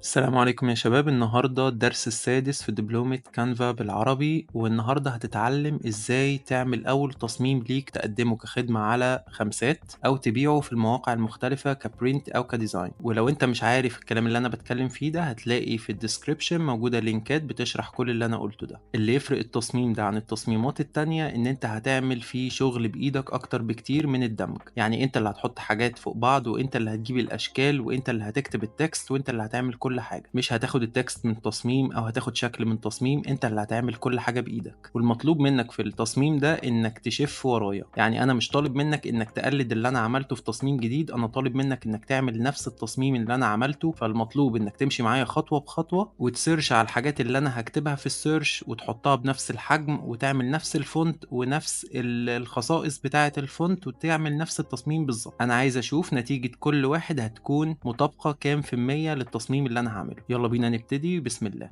السلام عليكم يا شباب. النهاردة الدرس السادس في دبلومة كانفا بالعربي، والنهاردة هتتعلم ازاي تعمل أول تصميم ليك تقدمه كخدمة على خمسات أو تبيعه في المواقع المختلفة كبرينت أو كديزاين. ولو انت مش عارف الكلام اللي أنا بتكلم فيه ده، هتلاقي في الديسكريبشن موجودة لينكات بتشرح كل اللي أنا قلته ده. اللي يفرق التصميم ده عن التصميمات التانية إن انت هتعمل فيه شغل بإيدك أكتر بكتير من الدمج. يعني انت اللي هتحط حاجات فوق بعض، وانت اللي هتجيب الأشكال، وانت اللي هتكتب التكست، وانت اللي هتعمل كل حاجة. مش هتاخد التكست من تصميم او هتاخد شكل من تصميم، انت اللي هتعمل كل حاجة بايدك. والمطلوب منك في التصميم ده انك تشف ورايا. يعني انا مش طالب منك انك تقلد اللي انا عملته في تصميم جديد، انا طالب منك انك تعمل نفس التصميم اللي انا عملته. فالمطلوب انك تمشي معايا خطوة بخطوة، وتسيرش على الحاجات اللي انا هكتبها في السيرش، وتحطها بنفس الحجم، وتعمل نفس الفونت ونفس الخصائص بتاعة الفونت، وتعمل نفس التصميم بالظبط. انا عايز اشوف نتيجة كل واحد هتكون مطابقة كام في المية للتصميم اللي انا هعمله. يلا بينا نبتدي، بسم الله.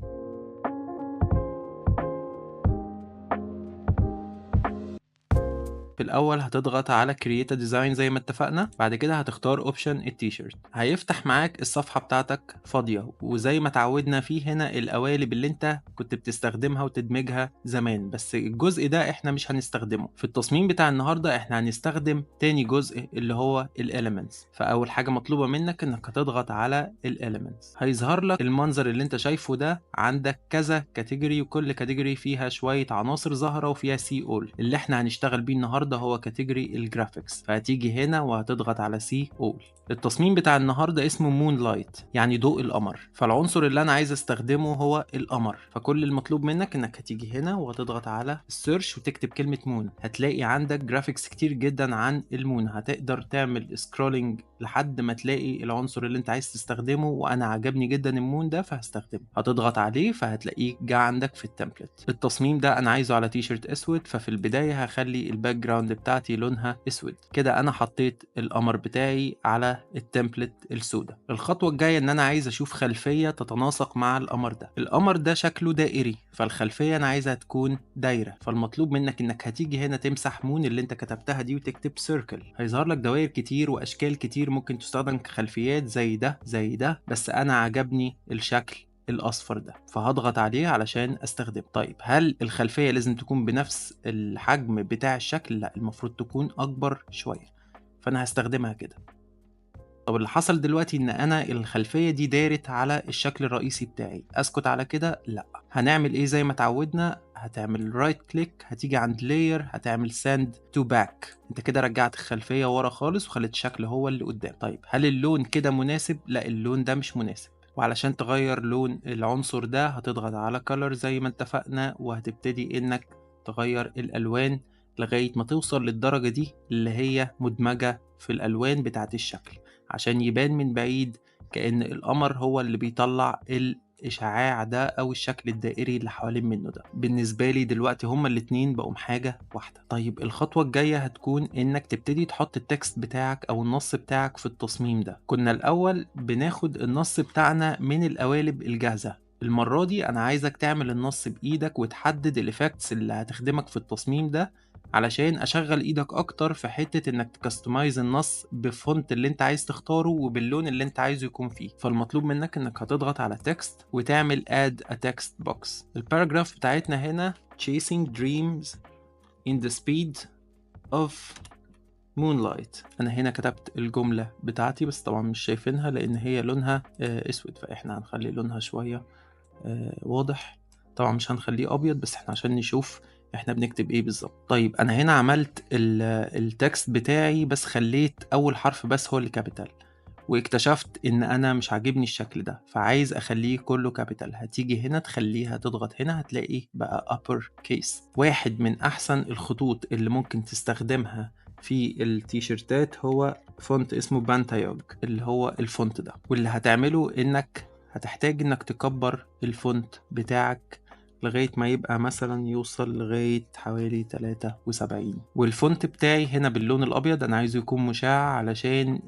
في الاول هتضغط على create a design زي ما اتفقنا. بعد كده هتختار اوبشن التيشيرت، هيفتح معاك الصفحة بتاعتك فاضية، وزي ما اتعودنا فيه هنا القوالب اللي انت كنت بتستخدمها وتدمجها زمان، بس الجزء ده احنا مش هنستخدمه في التصميم بتاع النهاردة. احنا هنستخدم تاني جزء اللي هو الاليمنتس. فاول حاجة مطلوبة منك انك هتضغط على الاليمنتس، هيظهر لك المنظر اللي انت شايفه ده. عندك كذا كاتيجوري، وكل كاتيجوري فيها شوية عناصر ظاهرة وفيها سي اول. اللي احنا هنشتغل بيه النهارده هو كاتيجوري الجرافيكس، فهتيجي هنا وهتضغط على سي اول. التصميم بتاع النهارده اسمه مون لايت، يعني ضوء القمر. فالعنصر اللي انا عايز استخدمه هو القمر. فكل المطلوب منك انك هتيجي هنا وهتضغط على السيرش وتكتب كلمة مون. هتلاقي عندك جرافيكس كتير جدا عن المون، هتقدر تعمل سكرولينج لحد ما تلاقي العنصر اللي انت عايز تستخدمه. وانا عجبني جدا المون ده فهستخدمه. هتضغط عليه فهتلاقيه جه عندك في التمبلت. التصميم ده انا عايزه على تيشيرت اسود، ففي البداية هخلي الباك جراوند بتاعتي لونها اسود. كده انا حطيت القمر بتاعي على التمبلت السوداء. الخطوة الجاية ان انا عايز اشوف خلفية تتناسق مع القمر ده. القمر ده شكله دائري، فالخلفية انا عايزها تكون دايرة. فالمطلوب منك انك هتيجي هنا تمسح مون اللي انت كتبتها دي وتكتب سيركل. هيظهر لك دوائر كتير واشكال كتير ممكن تستخدم كخلفيات، زي ده زي ده، بس انا عجبني الشكل الاصفر ده فهضغط عليه علشان استخدمه. طيب هل الخلفية لازم تكون بنفس الحجم بتاع الشكل؟ لا، المفروض تكون اكبر شوية، فانا هستخدمها كده. طب اللي حصل دلوقتي ان انا الخلفية دي دارت على الشكل الرئيسي بتاعي. اسكت على كده؟ لا. هنعمل ايه زي ما اتعودنا؟ هتعمل رايت كليك، هتيجي عند لاير، هتعمل ساند تو باك. انت كده رجعت الخلفية ورا خالص وخليت الشكل هو اللي قدام. طيب هل اللون كده مناسب؟ لا، اللون ده مش مناسب. وعلشان تغير لون العنصر ده هتضغط على color زي ما اتفقنا، وهتبتدي انك تغير الالوان لغاية ما توصل للدرجة دي اللي هي مدمجة في الالوان بتاعت الشكل، عشان يبان من بعيد كأن القمر هو اللي بيطلع الإشعاع ده أو الشكل الدائري اللي حوالين منه ده. بالنسبة لي دلوقتي هما الاتنين بقوا حاجة واحدة. طيب الخطوة الجاية هتكون إنك تبتدي تحط التكست بتاعك أو النص بتاعك في التصميم ده. كنا الأول بناخد النص بتاعنا من القوالب الجاهزة. المرة دي أنا عايزك تعمل النص بإيدك وتحدد الإفكتس اللي هتخدمك في التصميم ده، علشان اشغل ايدك اكتر في حتة انك تكستمايز النص بفونت اللي انت عايز تختاره وباللون اللي انت عايزه يكون فيه. فالمطلوب منك انك هتضغط على تكست وتعمل add a text box. الباراجراف بتاعتنا هنا chasing dreams in the speed of moonlight. انا هنا كتبت الجملة بتاعتي بس طبعا مش شايفينها لان هي لونها اسود، فاحنا هنخلي لونها شوية واضح. طبعا مش هنخليه ابيض، بس احنا عشان نشوف احنا بنكتب ايه بالظبط. طيب انا هنا عملت التكست بتاعي بس خليت اول حرف بس هو اللي كابيتال، واكتشفت ان انا مش عاجبني الشكل ده فعايز اخليه كله كابيتال. هتيجي هنا تخليها، تضغط هنا هتلاقي بقى upper case. واحد من احسن الخطوط اللي ممكن تستخدمها في التيشيرتات هو فونت اسمه بانتايوج، اللي هو الفونت ده. واللي هتعمله انك هتحتاج انك تكبر الفونت بتاعك لغاية ما يبقى مثلا يوصل لغاية حوالي 73. والفونت بتاعي هنا باللون الأبيض أنا عايزه يكون مشع علشان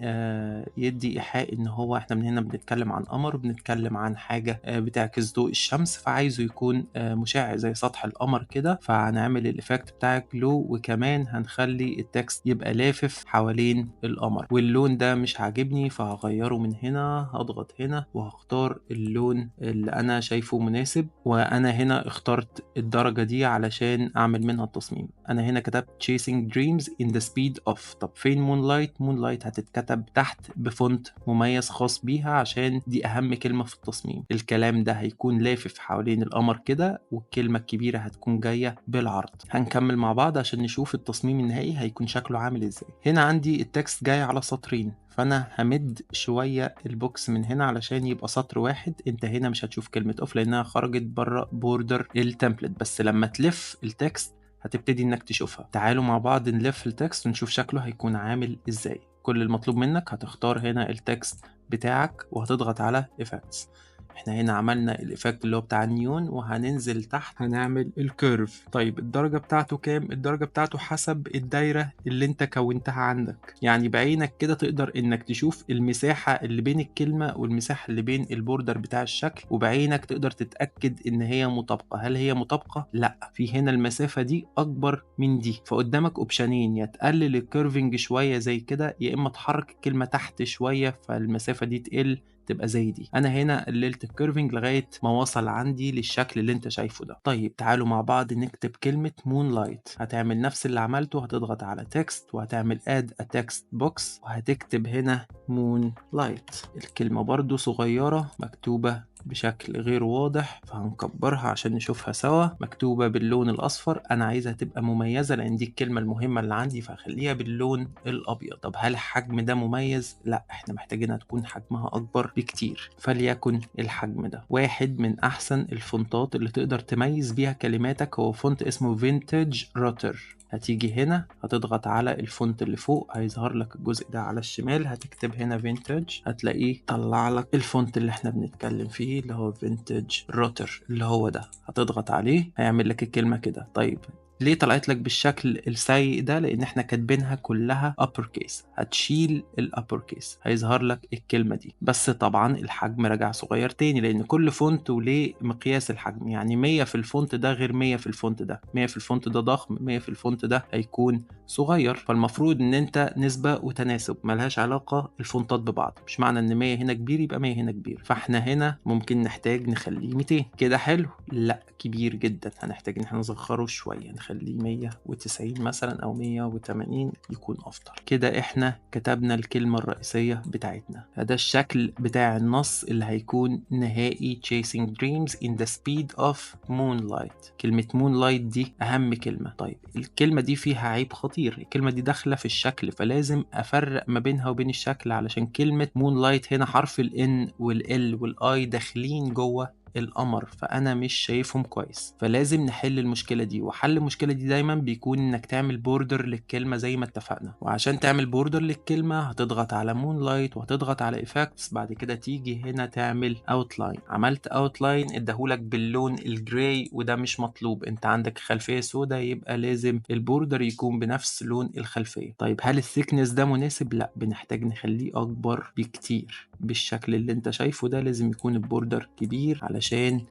يدي إيحاء إن هو إحنا من هنا بنتكلم عن قمر، بنتكلم عن حاجة بتعكس ضوء الشمس، فعايزه يكون مشع زي سطح القمر كده. فهنعمل الإفكت بتاع جلو، وكمان هنخلي التكست يبقى لافف حوالين القمر. واللون ده مش عاجبني فهغيره من هنا، هضغط هنا وهختار اللون اللي أنا شايفه مناسب. وأنا هنا اخترت الدرجة دي علشان أعمل منها التصميم. أنا هنا كتبت chasing dreams in the speed of. طب فين moonlight؟ moonlight هتتكتب تحت بفونت مميز خاص بيها عشان دي أهم كلمة في التصميم. الكلام ده هيكون لافف حوالين القمر كده، والكلمة الكبيرة هتكون جاية بالعرض. هنكمل مع بعض عشان نشوف التصميم النهائي هيكون شكله عامل ازاي. هنا عندي التكست جاي على سطرين، فانا همد شويه البوكس من هنا علشان يبقى سطر واحد. انت هنا مش هتشوف كلمه اوف لانها خرجت بره بوردر التمبلت، بس لما تلف التكست هتبتدي انك تشوفها. تعالوا مع بعض نلف التكست ونشوف شكله هيكون عامل ازاي. كل المطلوب منك هتختار هنا التكست بتاعك وهتضغط على effects. احنا هنا عملنا الايفكت اللي هو بتاع النيون، وهننزل تحت هنعمل الكيرف. طيب الدرجة بتاعته كام؟ الدرجة بتاعته حسب الدايرة اللي انت كونتها عندك. يعني بعينك كده تقدر انك تشوف المساحة اللي بين الكلمة والمساحة اللي بين البوردر بتاع الشكل، وبعينك تقدر تتأكد ان هي مطابقة. هل هي مطابقة؟ لا، في هنا المسافة دي اكبر من دي، فقدامك اوبشنين: يا تقلل الكيرفنج شوية زي كده، يا اما تحرك الكلمة تحت شوية فالمسافة دي تقل تبقى زي دي. انا هنا قللت الكيرفنج لغايه ما وصل عندي للشكل اللي انت شايفه ده. طيب تعالوا مع بعض نكتب كلمه مونلايت. هتعمل نفس اللي عملته، هتضغط على تكست وهتعمل اد ا تكست بوكس وهتكتب هنا مونلايت. الكلمه برضو صغيره مكتوبه بشكل غير واضح، فهنكبرها عشان نشوفها سوا. مكتوبة باللون الأصفر، أنا عايزها تبقى مميزة لأن دي الكلمة المهمة اللي عندي، فهخليها باللون الأبيض. طب هل الحجم ده مميز؟ لا، احنا محتاجينها تكون حجمها أكبر بكتير، فليكن الحجم ده. واحد من أحسن الفونتات اللي تقدر تميز بيها كلماتك هو فونت اسمه فينتج روتر. هتيجي هنا هتضغط على الفونت اللي فوق، هيظهر لك الجزء ده على الشمال، هتكتب هنا فينتج، هتلاقيه طلع لك الفونت اللي احنا بنتكلم فيه اللي هو فينتج روتر اللي هو ده. هتضغط عليه هيعمل لك الكلمة كده. طيب ليه طلعت لك بالشكل السيء ده؟ لان احنا كاتبينها كلها upper case. هتشيل الابر كيس هيظهر لك الكلمة دي، بس طبعا الحجم رجع صغير تاني لان كل فونت وليه مقياس الحجم. يعني 100 في الفونت ده غير 100 في الفونت ده، 100 في الفونت ده ضخم، 100 في الفونت ده هيكون صغير. فالمفروض ان انت نسبة وتناسب، ملهاش علاقة الفونتات ببعض. مش معنى ان 100 هنا كبير يبقى 100 هنا كبير. فاحنا هنا ممكن نحتاج نخليه 200 كده. حلو؟ لا، كبير جدا، هنحتاج ان احنا نصغره شوية، نخليه 190 مثلا او 180 يكون افضل كده. احنا كتبنا الكلمة الرئيسية بتاعتنا. ده الشكل بتاع النص اللي هيكون نهائي chasing dreams in the speed of moonlight. كلمة moonlight دي اهم كلمة. طيب الكلمة دي فيها عيب خطير، الكلمة دي داخلة في الشكل، فلازم افرق ما بينها وبين الشكل، علشان كلمة moonlight هنا حرف ال N وال L وال I داخلين جوه القمر، فانا مش شايفهم كويس. فلازم نحل المشكله دي، وحل المشكله دي دايما بيكون انك تعمل بوردر للكلمه زي ما اتفقنا. وعشان تعمل بوردر للكلمه هتضغط على مونلايت وهتضغط على ايفكتس، بعد كده تيجي هنا تعمل اوتلاين. عملت اوتلاين اداهولك باللون الجراي، وده مش مطلوب. انت عندك خلفيه سوداء يبقى لازم البوردر يكون بنفس لون الخلفيه. طيب هل الثيكنس ده مناسب؟ لا، بنحتاج نخليه اكبر بكتير بالشكل اللي انت شايفه ده. لازم يكون البوردر كبير علشان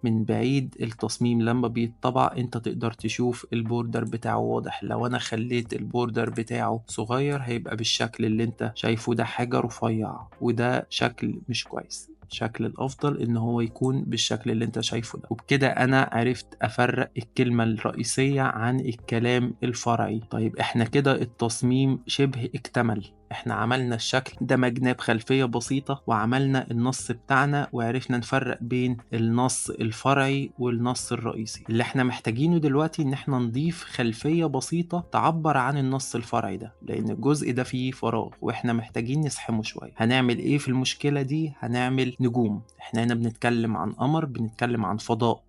من بعيد التصميم لما بيتطبع انت تقدر تشوف البوردر بتاعه واضح. لو انا خليت البوردر بتاعه صغير هيبقى بالشكل اللي انت شايفه ده، حاجة رفيعة، وده شكل مش كويس. الشكل الافضل ان هو يكون بالشكل اللي انت شايفه ده. وبكده انا عرفت افرق الكلمة الرئيسية عن الكلام الفرعي. طيب احنا كده التصميم شبه اكتمل. احنا عملنا الشكل، دمجناه بخلفية بسيطة، وعملنا النص بتاعنا، وعرفنا نفرق بين النص الفرعي والنص الرئيسي. اللي احنا محتاجينه دلوقتي ان احنا نضيف خلفية بسيطة تعبر عن النص الفرعي ده، لان الجزء ده فيه فراغ واحنا محتاجين نسحمه شوية. هنعمل ايه في المشكلة دي؟ هنعمل نجوم. احنا هنا بنتكلم عن قمر، بنتكلم عن فضاء،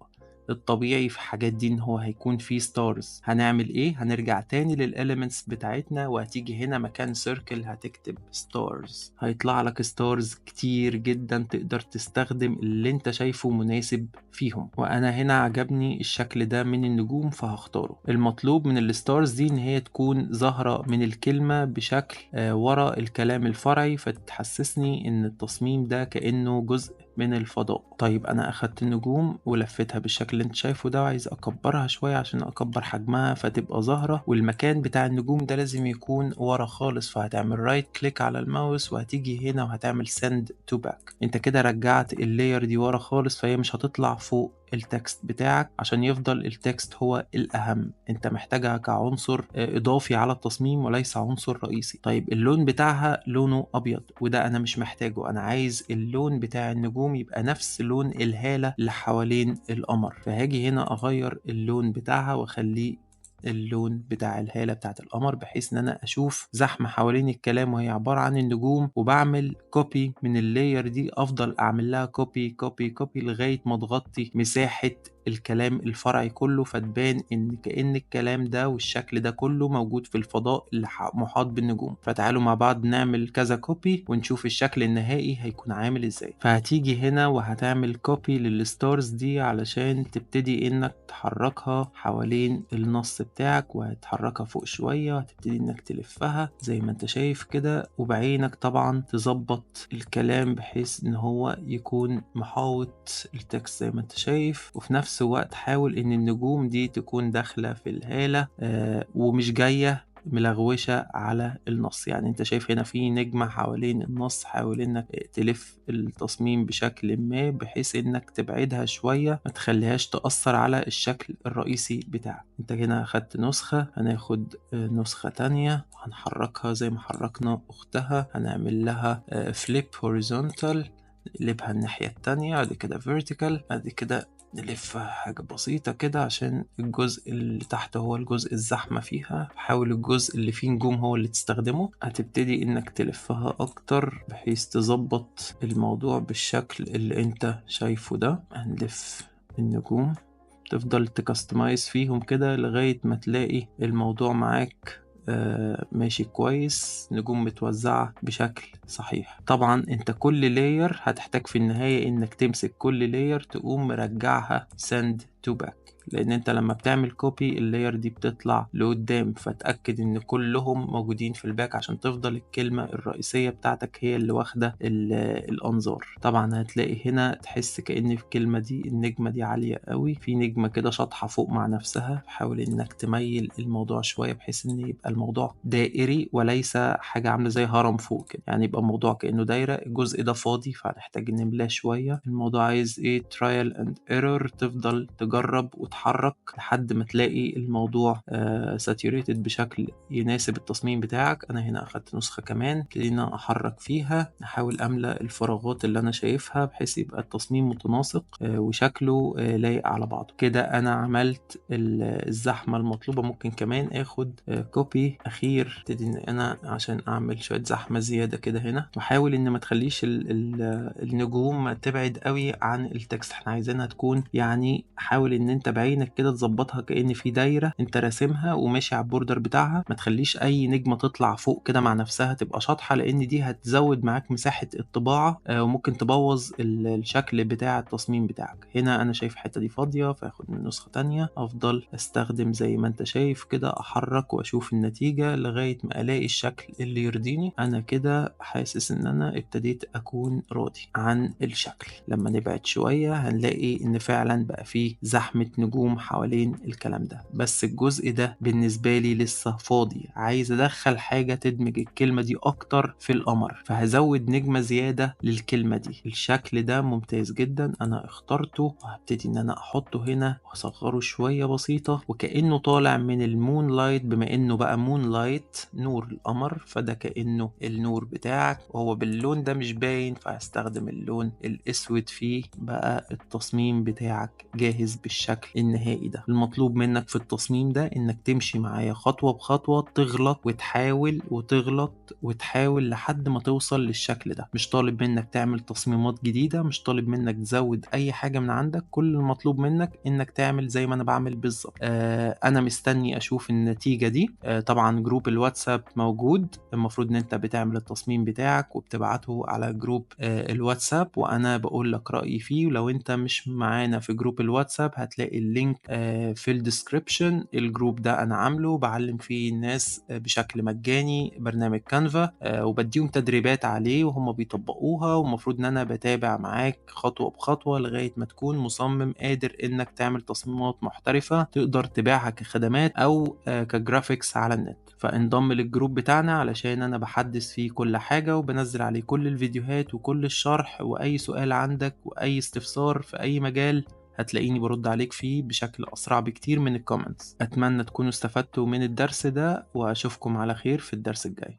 الطبيعي في الحاجات دي ان هو هيكون فيه ستارز. هنعمل ايه؟ هنرجع تاني للاليمنتس بتاعتنا، وهتيجي هنا مكان سيركل هتكتب ستارز، هيطلع لك ستارز كتير جدا تقدر تستخدم اللي انت شايفه مناسب فيهم. وانا هنا عجبني الشكل ده من النجوم فهختاره. المطلوب من الستارز دي ان هي تكون ظاهرة من الكلمة بشكل ورا الكلام الفرعي، فتحسسني ان التصميم ده كأنه جزء من الفضاء. طيب انا اخدت النجوم ولفتها بالشكل اللي انت شايفه ده، وعايز اكبرها شوية عشان اكبر حجمها فتبقى ظاهرة، والمكان بتاع النجوم ده لازم يكون ورا خالص. فهتعمل رايت كليك على الماوس وهتيجي هنا وهتعمل send to back. انت كده رجعت اللاير دي ورا خالص، فهي مش هتطلع فوق التكست بتاعك عشان يفضل التكست هو الأهم. انت محتاجها كعنصر إضافي على التصميم وليس عنصر رئيسي. طيب اللون بتاعها لونه أبيض، وده أنا مش محتاجه. أنا عايز اللون بتاع النجوم يبقى نفس لون الهالة اللي حوالين القمر، فهاجي هنا أغير اللون بتاعها وأخليه اللون بتاع الهالة بتاعت القمر، بحيث ان انا اشوف زحمة حوالين الكلام وهي عبارة عن النجوم. وبعمل كوبي من اللاير دي، افضل اعمل لها كوبي كوبي كوبي لغاية ما تغطي مساحة الكلام الفرعي كله، فتبان ان كأن الكلام ده والشكل ده كله موجود في الفضاء اللي محاط بالنجوم. فتعالوا مع بعض نعمل كذا كوبي ونشوف الشكل النهائي هيكون عامل ازاي. فهتيجي هنا وهتعمل كوبي للستارز دي علشان تبتدي انك تحركها حوالين النص بتاعك، وهتحركها فوق شوية وهتبتدي انك تلفها زي ما انت شايف كده، وبعينك طبعا تظبط الكلام بحيث ان هو يكون محاوط التكست زي ما انت شايف. وفي نفس الوقت حاول ان النجوم دي تكون داخلة في الهالة ومش جاية ملغوشة على النص. يعني انت شايف هنا في نجمة حوالين النص، حاول انك تلف التصميم بشكل ما بحيث انك تبعدها شوية، ما تخليهاش تأثر على الشكل الرئيسي بتاعك. انت هنا اخدت نسخة، هناخد نسخة تانية هنحركها زي ما حركنا اختها. هنعمل لها فليب هوريزونتال، نقلبها الناحية التانية، بعد كده vertical، بعد كده نلف حاجة بسيطة كده عشان الجزء اللي تحت هو الجزء الزحمة فيها. حاول الجزء اللي فيه نجوم هو اللي تستخدمه. هتبتدي انك تلفها اكتر بحيث تظبط الموضوع بالشكل اللي انت شايفه ده. هنلف النجوم، تفضل تكستمايز فيهم كده لغاية ما تلاقي الموضوع معاك ماشي كويس، نجوم متوزعة بشكل صحيح. طبعا انت كل لاير هتحتاج في النهاية انك تمسك كل لاير تقوم مرجعها send to back، لان انت لما بتعمل كوبي اللاير دي بتطلع لقدام، فتأكد ان كلهم موجودين في الباك عشان تفضل الكلمة الرئيسية بتاعتك هي اللي واخدة الانظار. طبعا هتلاقي هنا تحس كأن في الكلمة دي النجمة دي عالية قوي، في نجمة كده شاطحة فوق مع نفسها. حاول انك تميل الموضوع شوية بحيث ان يبقى الموضوع دائري وليس حاجة عاملة زي هرم فوق كده، يعني يبقى الموضوع كأنه دايرة. الجزء ده فاضي فهنحتاج نملاه شوية. الموضوع عايز ايه؟ trial and error، تفضل تجرب وتحرك لحد ما تلاقي الموضوع saturated بشكل يناسب التصميم بتاعك. انا هنا اخدت نسخة كمان، ابتدينا احرك فيها، احاول املأ الفراغات اللي انا شايفها بحيث يبقى التصميم متناسق وشكله لايق على بعضه. كده انا عملت الزحمة المطلوبة. ممكن كمان اخد كوبي اخير، ابتدي ان انا عشان اعمل شوية زحمة زيادة كده هنا، وحاول ان ما تخليش النجوم تبعد قوي عن التكست. احنا عايزينها تكون يعني، حاول ان انت بعينك كده تظبطها كأن في دايرة انت راسمها وماشي على البوردر بتاعها. ما تخليش اي نجمة تطلع فوق كده مع نفسها تبقى شاطحة، لان دي هتزود معاك مساحة الطباعة وممكن تبوظ الشكل بتاع التصميم بتاعك. هنا انا شايف الحتة دي فاضية، فاخد من نسخة تانية. افضل استخدم زي ما انت شايف كده، احرك واشوف النتيجة لغاية ما الاقي الشكل اللي يرضيني. انا كده حاسس ان انا ابتديت اكون راضي عن الشكل. لما نبعد شوية هنلاقي ان فعلا بقى فيه زحمة نجوم حوالين الكلام ده، بس الجزء ده بالنسبة لي لسه فاضي. عايز ادخل حاجة تدمج الكلمة دي اكتر في القمر، فهزود نجمة زيادة للكلمة دي. الشكل ده ممتاز جدا، انا اخترته وهبتدي ان انا احطه هنا واصغره شوية بسيطة وكأنه طالع من المون لايت. بما انه بقى مون لايت نور القمر، فده كأنه النور بتاعك وهو باللون ده مش باين، فهستخدم اللون الاسود فيه. بقى التصميم بتاعك جاهز بالشكل النهائي ده. المطلوب منك في التصميم ده انك تمشي معايا خطوة بخطوة، تغلط وتحاول وتغلط وتحاول لحد ما توصل للشكل ده. مش طالب منك تعمل تصميمات جديدة، مش طالب منك تزود اي حاجة من عندك، كل المطلوب منك انك تعمل زي ما انا بعمل بالظبط. انا مستني اشوف النتيجة دي. طبعا جروب الواتساب موجود، المفروض ان انت بتعمل التصميم بتاعك وبتبعته على جروب الواتساب، وانا بقول لك رأيي فيه. ولو انت مش معانا في جروب الواتساب هتلاقي اللينك في الديسكريبشن. الجروب ده انا عامله بعلم فيه الناس بشكل مجاني برنامج كانفا، وبديهم تدريبات عليه وهم بيطبقوها، ومفروض ان انا بتابع معاك خطوة بخطوة لغاية ما تكون مصمم قادر انك تعمل تصميمات محترفة تقدر تبيعها كخدمات او كجرافيكس على النت. فانضم للجروب بتاعنا علشان انا بحدث فيه كل حاجة وبنزل عليه كل الفيديوهات وكل الشرح، واي سؤال عندك واي استفسار في اي مجال هتلاقيني برد عليك فيه بشكل أسرع بكتير من الكومنتس. أتمنى تكونوا استفدتوا من الدرس ده، وأشوفكم على خير في الدرس الجاي.